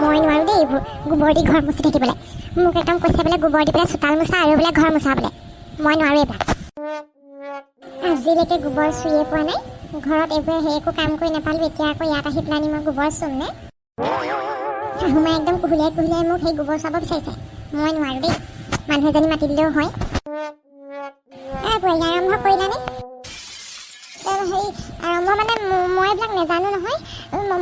মই নোৱাৰোঁ দেই এইবোৰ গোবৰ দি ঘৰ মুচি থাকিবলৈ। মোক একদম কৈছে বোলে গোবৰ দি পেলাই চোতাল মোচা আৰু বোলে ঘৰ মোচা বোলে। মই নোৱাৰোঁ এইবিলাক। আজিলৈকে গোবৰ চুইয়ে পোৱা নাই। ঘৰত এইবোৰ সেই একো কাম কৰি নাপালোঁ। এতিয়া আকৌ ইয়াত আহি পেলাই মই গোবৰ চুম নে? শাহুমাই একদম কুহুলিয়াই কুহুলিয়াই মোক সেই গোবৰ চাব বিচাৰিছে। মই নোৱাৰোঁ দেই। মানুহ এজনী মাতি দিলেও হয়। বোৱাৰী আৰম্ভ কৰিলানে? হেৰি আৰম্ভ মানে মই এইবিলাক নাজানো নহয়।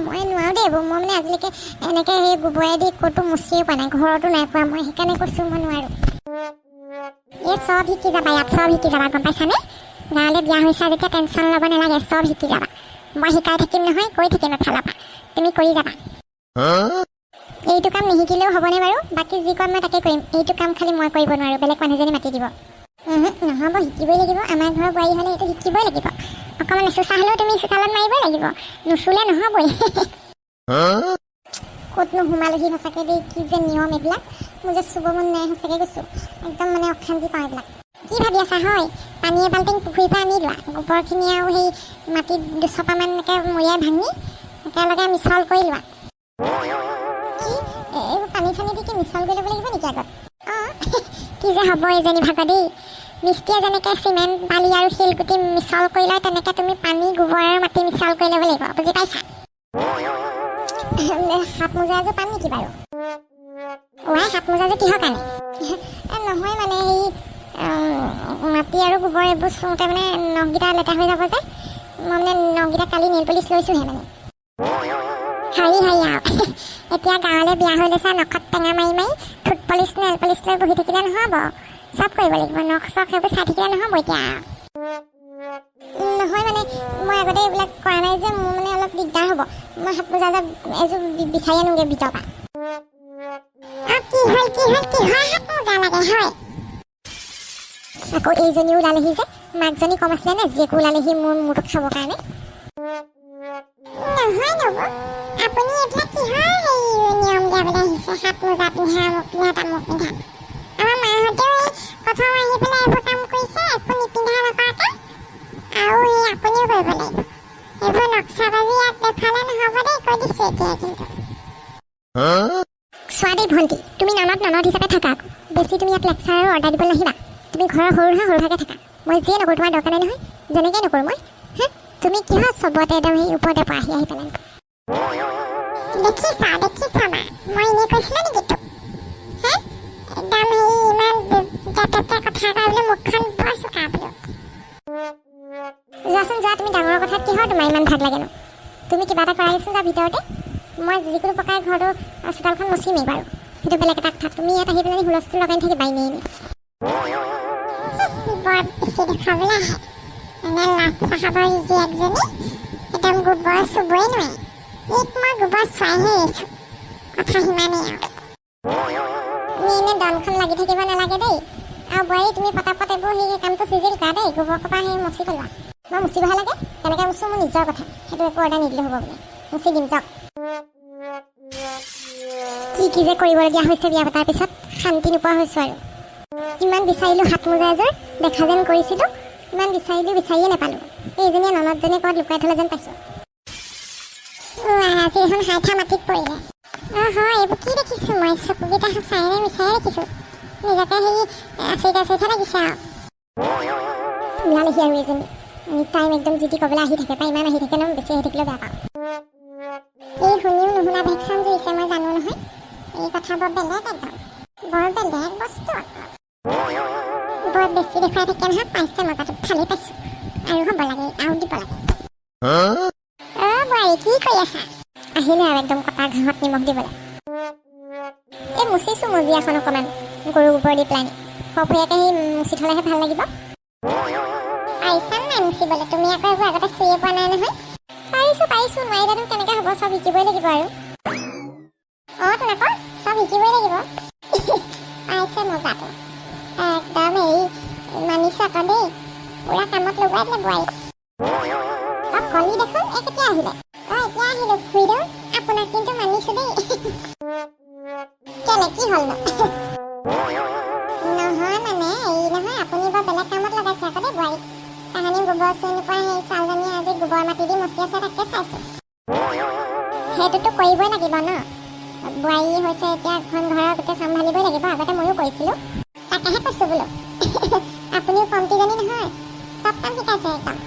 মই নোৱাৰোঁ দেই এইবোৰ। মই মানে আজিলৈকে এনেকৈ সেই গোবৰেদি ক'তো মুচিয়ে পোৱা নাই। ঘৰতো নাই পোৱা। মই সেইকাৰণে কৈছোঁ মই নোৱাৰোঁ। এই চব শিকি যাবা, ইয়াত চব শিকি যাবা, গম পাইছানে? গাঁৱলৈ বিয়া হৈছা যেতিয়া টেনশ্যন ল'ব নালাগে, চব শিকি যাবা। মই শিকাই থাকিম নহয়, কৈ থাকিম এফালৰ পৰা। তুমি কৰি যাবা। এইটো কাম নিশিকিলেও হ'বনে বাৰু? বাকী যি কয় মই তাকে কৰিম। এইটো কাম খালি মই কৰিব নোৱাৰোঁ, বেলেগ মানুহজনী মাতি দিব। নহ'ব, শিকিবই লাগিব। আমাৰ ঘৰৰ বোৱাৰী হ'লে এইটো শিকিবই লাগিব। অকণমান এচোচা হ'লেও তুমি চোতালত মাৰিবই লাগিব। নুচুলে নহ'বই। ক'তনো সোমালোহি সঁচাকৈ দেই। কি যে নিয়ম এইবিলাক। মোৰ যে চুব মন নাই সঁচাকৈ কৈছোঁ। একদম মানে অশান্তি পাওঁ এইবিলাক। কি ভাবি আছা হয়? পানী এবাল্টিং পুখুৰীৰ পৰা আনি লোৱা। গোবৰখিনি আৰু সেই মাটিত 2 এনেকৈ মৰিয়াই ভাঙি একেলগে মিছল কৰি লোৱা। কি এইবোৰ পানী চানী দি কি মিছল কৰি ল'ব লাগিব নেকি আগত? অঁ কি যে হ'ব এইজনী ভাগৰ দেই। মিস্ত্ৰীয়ে যেনেকৈ চিমেণ্ট বালি আৰু শিলগুটি মিছল কৰি লয়, তেনেকৈ তুমি পানী গোবৰ আৰু মাটি মিছল কৰি ল'ব লাগিব। বুজি পাইছা? হাত মোজা এযোৰ পাম নেকি বাৰু? ওৱাই হাত মোজাযোৰ কিহৰ কাৰণে? নহয় মানে সেই মাটি আৰু গোবৰ এইবোৰ চুওঁতে মানে নখকেইটা লেতেৰা হৈ যাব যে। মই মানে নখকেইটা কালি নেইল পলিচ লৈছোঁহে মানে। হাৰি আৰু এতিয়া গাঁৱলৈ বিয়া হৈ লৈছা, নখত টেঙা মাৰি মাৰি ফুট পলিচ নেইল পলিচ লৈ বহি থাকিলে নহ'ব। চব কৰিব লাগিব। নখ চখ সেইবোৰ চাই থাকিলে নহ'ব এতিয়া। নহয় মানে মই আগতে এইবিলাক কৰা নাই যে, মোৰ মানে অলপ দিগদাৰ হ'ব। মই হাত মোজা এযোৰ বিচাৰি আনোগৈ ভিতৰৰ পৰা। কিহৰ হাত মোজা লাগে হয়? আকৌ এইজনীও ওলালেহি যে। মাকজনী কম আছিলে নে? জীয়েকো ওলালেহি মোৰ মূৰটোত খাবৰ কাৰণে। নহয় নব, আপুনি এইবিলাক কিহৰ নিয়ম দিয়াবলৈ আহিছে? হাত মোজা পিন্ধা, মোক পিন্ধা, তামুক পিন্ধা। আমাৰ মাহঁতেও এই প্ৰথম আহি পেলাই এইবোৰ কাম কৰিছে, একো নিপিন্ধা নকৰাকৈ। আৰু এই আপুনিও কৰিব লাগিব। এইবোৰ নক্সাবাজি ইয়াত দেখালে নহ'ব দেই, কৈ দিছোঁ এতিয়া কিন্তু। চোৱা দেই ভণ্টি, তুমি নামত ননদ হিচাপে থাকা। বেছি তুমি ইয়াত লেকচাৰ আৰু অৰ্ডাৰ দিবলৈ নাহিবা। তুমি ঘৰৰ সৰুভাগে থাকা। মই যিয়ে নকৰোঁ তোমাৰ দৰকাৰ নাই নহয়। যেনেকৈ নকৰোঁ মই। তুমি কিহৰ চবতে একদম সেই ওপৰতে পৰা আহি পেলাই। দেখিছা মা, মই এনেই কৈছিলোঁ নেকি তোক? একদম সেই ইমান কথা কয় বোলে মুখখন বৰ চোকা বোলো। যোৱাচোন যোৱা, তুমি ডাঙৰৰ কথাত কিহৰ তোমাৰ ইমান ভাগ লাগেনো? তুমি কিবা এটা কৰাই আছোঁ যা ভিতৰতে। মই যিকোনো প্ৰকাৰে ঘৰটো চোতালখন মচিমেই বাৰু। সেইটো বেলেগ এটা কথা। তুমি ইয়াত আহি পেলাই হুলস্থুল লগাই থাকিবা এনেই। বৰ বেছি দেখাবলৈ আহে। এনে লাভ চাহাবৰ জীয়েকজনী একদম গোবৰ চুবই নোৱাৰে। এইক মই গোবৰ চোৱাইহে আহিছোঁ। কথা সিমানেই আৰু। তুমি এনেই দনখন লাগি থাকিব নালাগে দেই। আৰু বোৱাৰী তুমি পটাপট এইবোৰ সেই কামটো চিজিল কৰা দেই। গোবৰ কপা সেই মচি পেলোৱা। মই মুচিবহে লাগে। কেনেকৈ মুচোঁ মোৰ নিজৰ কথা। সেইটো একো অৰ্ডাৰ নিদিলে হ'ব বোলে। মুচি দিম যাওক। কি যে কৰিবলগীয়া হৈছে বিয়া পতাৰ পিছত। শান্তি নোপোৱা হৈছোঁ আৰু। ইমান বিচাৰিলোঁ হাত মোজা এযোৰ, দেখা যেন কৰিছিলোঁ। ইমান বিচাৰিয়ে নাপালোঁ। এইজনীয়ে ননদজনীয়ে ক'ৰবাত লুকাই থ'লে যেন পাইছোঁ। আজি এখন হাইঠা মাটিত পৰিলে। হয়, এইবোৰ কি দেখিছোঁ মই? চকুকেইটা সঁচাইনে মিছাই দেখিছোঁ? নিজকে সেই আচৰিত লাগিছে আৰু। ওলালেহি আৰু এজনী। টাইম একদম যি টি ক'বলৈ আহি থাকে। তাই ইমান আহি থাকে ন, বেছি আহি থাকিলেও বেয়া পাওঁ। এই শুনিও নুশুনা ভেকচন জুৰিছে, মই জানো নহয়। এই কথা বৰ বেলেগ একদম। বৰ বেলেগ বস্তু। বৰ বেছি দেখুৱাই থাকে নহয়, পাইছে মজাটো ভালেই পাইছোঁ। আৰু হ'ব লাগে, আৰু দিব লাগে। বোৱাৰী কি কৰি আছা? আহিলে আৰু একদম কটা ঘাঁহত নিমখ দিবলৈ। এই মুচিছোঁ মজিয়াখন অকণমান গৰু গোবৰ দি পেলাই। সৰহীয়াকৈ সেই মুচি থ'লেহে ভাল লাগিব। পাৰিছা নাই মুচিবলৈ? তুমি আকৌ এইবোৰ আগতে চুইয়ে পোৱা নাই নহয়। পাৰিছোঁ। নোৱাৰিলেতো কেনেকৈ হ'ব? চব শিকিবই লাগিব আৰু। তোমাকৰ চব শিকিবই লাগিব। পাইছে মজাটো। একদম হেৰি মানিছোঁ আকৌ দেই। পুৰা কামত লগুৱাই দিলে বোৱাৰী। কলি দেখোন। কেতিয়া আহিলে? এতিয়া আহিলোঁ খুৰীদেউ। আপোনাক কিন্তু মানিছোঁ দেই। কেলে কি হ'ল ন? নহয় মানে হেৰি নহয়, আপুনি বৰ বেলেগ কামত লগাইছে আকৌ দেই বোৱাৰীক। তাহানি গোবৰ চিনি পোৱা সেই ছোৱালীজনীয়ে আজি গোবৰ মাটি দি মচি আছে, তাকে চাইছোঁ। সেইটোতো কৰিবই লাগিব ন। বোৱাৰী হৈছে এতিয়া এখন ঘৰৰ গোটেই চম্ভালিবই লাগিব আগতে ময়ো কৰিছিলোঁ তাকেহে কৈছোঁ বোলো আপুনিও কমতিজনী নহয় চব কাম শিকাইছে একদম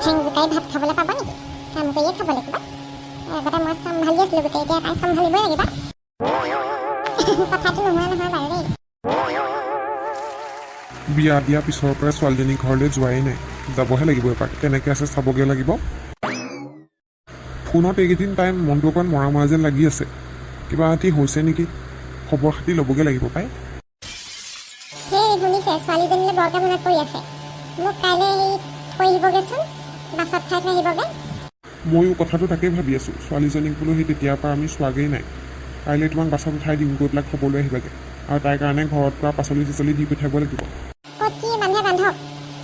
ঠেং জোকাৰি ভাত খাবলৈ পাব নেকি কাম কৰিয়ে খাব লাগিব আগতে মই চম্ভালি আছিলোঁ গোটেই এতিয়া তাই চম্ভালিবই লাগিব কথাটো নোহোৱা নহয় বাৰু দেই বিয়া দিয়াৰ পিছৰ পৰা ছোৱালীজনী ঘৰলৈ যোৱাই নাই যাবহে লাগিব এপাক কেনেকৈ আছে চাবগৈ লাগিব ফোনত এইকেইদিন তাই মনটো অকণ মৰা মৰা যেন লাগি আছে কিবা এটি হৈছে নেকি খবৰ খাতি ল'বগৈ লাগিব পাই সেই শুনিছে ছোৱালীজনীলৈ বৰকৈ মনত পৰি আছে মোক কাইলৈ থৈ আহিবগৈচোন বাছত খাই থৈ আহিবগৈ ময়ো কথাটো তাকেই ভাবি আছোঁ ছোৱালীজনীক বোলো সেই তেতিয়াৰ পৰা আমি চোৱাগৈ নাই কাইলৈ তোমাক বাছত উঠাই দিম গৈ পেলাই খবৰ লৈ আহিবাগৈ আৰু তাইৰ কাৰণে ঘৰত পৰা পাচলি চাচলি দি পঠিয়াব লাগিব ক'ত কি বান্ধে বান্ধক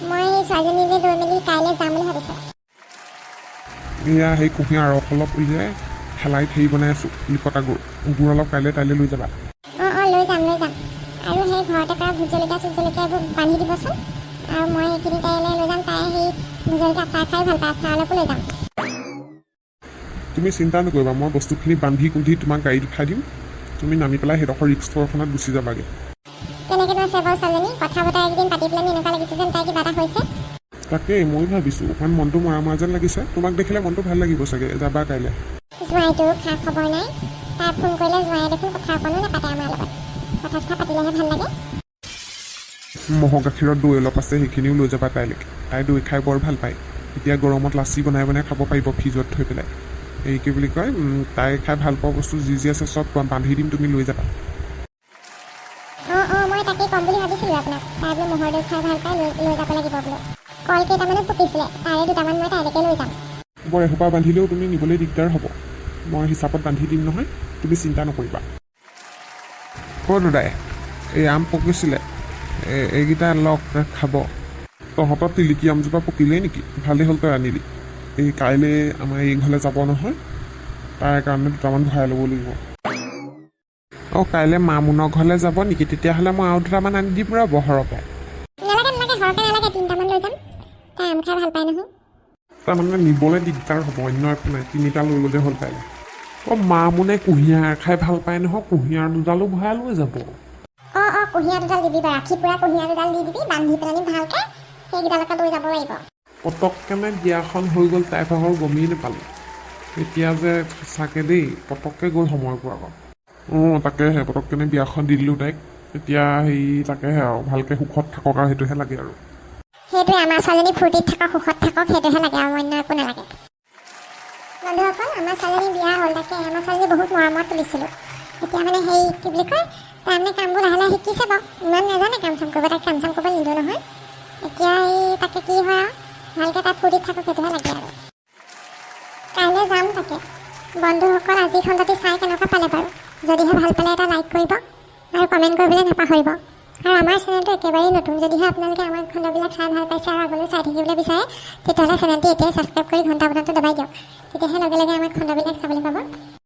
মই ছোৱালীজনীলৈ লৈ মেলি কাইলৈ যাম বুলি ভাবিছোঁ এয়া সেই কুঁহিয়াৰ ৰস অলপ উলিয়াই ঠেলাই ঠেৰি বনাই আছোঁ লিকতা গুড় অলপ কাইলৈ তাইলৈ লৈ যাবা অঁ লৈ যাম আৰু সেই ঘৰতে কৰা ভোট জলকীয়া চোট জলকীয়া এইবোৰ বান্ধি দিবচোন আৰু মই সেইখিনি তাইলৈ লৈ যাম তাই সেই ভোট জলকীয়া আচাৰ খাই ভাল পায় আচাৰ অলপো লৈ যাম তুমি চিন্তা নকৰিবা মই বস্তুখিনি বান্ধি কুন্ধি তোমাক গাড়ীত উঠাই দিম তুমি নামি পেলাই সেইডোখৰ ৰিক্সৰখনত গুচি যাবাগৈ কেনেকৈ আছে বাৰু ছোৱালীজনী কথা বতৰা একদিন পাতি পেলাই এনেকুৱা লাগিছে যেন তাই কিবা এটা হৈছে তাকেই ময়ো ভাবিছোঁ অকণ মনটো মৰা মৰা যেন লাগিছে তোমাক দেখিলে মনটো ভাল লাগিব চাগে যাবা কাইলৈ জোঁৱাইটো খা খবৰ নাই তাই ফোন কৰিলে জোঁৱাই দেখোন কথা অকণো নাপাতে আমাৰ লগত কথা চথা পাতিলেহে ভাল লাগে ম'হৰ গাখীৰত দৈ অলপ আছে সেইখিনিও লৈ যাবা তাইলৈকে তাই দৈ খাই বৰ ভাল পায় এতিয়া গৰমত লাচি বনাই খাব পাৰিব ফ্ৰিজত থৈ পেলাই এই কি বুলি কয় তাই খাই ভাল পোৱা বস্তু যি আছে চব বান্ধি দিম তুমি লৈ যাবা অঁ মই তাকেই ক'ম বুলি ভাবিছিলোঁ আপোনাক তাই বোলে ম'হৰ দৈ খাই ভাল পায় লৈ যাব লাগিব বোলো কল কেইটামানো পকিছিলে তাৰে দুটামান মই তাইলৈকে লৈ যাম বৰ এসোপা বান্ধিলেও তুমি নিবলৈ দিগদাৰ হ'ব মই হিচাপত বান্ধি দিম নহয় তুমি চিন্তা নকৰিবা ক'ত দাদাই এই আম পকিছিলে এইকেইটা লগ খাব তহঁতৰ তিলিকি আমজোপা পকিলেই নেকি ভালেই হ'ল তই আনিলি এই কাইলৈ আমাৰ এই ঘৰলৈ যাব নহয় তাৰ কাৰণে দুটামান ভৰাই ল'ব লাগিব অঁ কাইলৈ মামুনৰ ঘৰলৈ যাব নেকি তেতিয়াহ'লে মই আৰু দুটামান আনি দিম ৰ'ব সৰহকৈ নালাগে সৰহকৈ নালাগে তিনিটামান লৈ যাম তাই আম খাই ভাল পায় নহয় তাৰমানে নিবলৈ দিগদাৰ হ'ব অন্য একো নাই তিনিটা লৈ গ'লে হ'ল কাইলৈ অঁ মামুনে কুঁহিয়াৰ খাই ভাল পায় নহয় কুঁহিয়াৰ দুডালো ভৰাই লৈ যাব অঁ কুঁহিয়াৰ দুডাল দিবি বাৰু ৰাখি পুৰা কুঁহিয়াৰ দুডাল দি দিবি বান্ধি পেলাই ভালকৈ সেইকেইডালকে লৈ যাব লাগিব পটককেনে বিয়াখন হৈ গ'ল তাই ভাগৰ গমেই নাপালোঁ এতিয়া যে সঁচাকৈ দেই পটককৈ গ'ল সময়বোৰ আগত অঁ তাকেহে পটককেনে বিয়াখন দি দিলোঁ তাইক এতিয়া তাকেহে আৰু ভালকৈ সুখত থাকক আৰু সেইটোহে লাগে আৰু সেইটোৱে আমাৰ ছোৱালীজনী ফূৰ্তিত থাকক সুখত থাকক সেইটোহে লাগে আৰু অন্য একো নালাগে বন্ধুসকল আমাৰ ছোৱালীজনী বিয়া হ'ল তাকে আমাৰ ছোৱালীজনী বহুত মৰমত তুলিছিলোঁ এতিয়া মানে সেই কি বুলি কয় তাৰমানে কামবোৰ লাহে লাহে শিকিছে বাৰু ইমান নাজানে কাম চাম কৰিব তাক কাম চাম কৰিব নিদিওঁ নহয় এতিয়া তাকে কি হয় আৰু ভালকৈ তাত ফূৰ্তিত থাকক সেইটোহে লাগে আৰু কাইলৈ যাম তাকে বন্ধুসকল আজি খণ্ডটি চাই কেনেকুৱা পালে বাৰু যদিহে ভাল পালে এটা লাইক কৰিব আৰু কমেণ্ট কৰিবলৈ নাপাহৰিব আৰু আমাৰ চেনেলটো একেবাৰেই নতুন যদিহে আপোনালোকে আমাৰ খণ্ডবিলাক চাই ভাল পাইছে আৰু আগলৈ চাই থাকিবলৈ বিচাৰে তেতিয়াহ'লে চেনেলটি এতিয়াই ছাবস্ক্ৰাইব কৰি ঘণ্টা বটনটো দবাই দিয়ক তেতিয়াহে লগে লগে আমাৰ খণ্ডবিলাক চাবলৈ পাব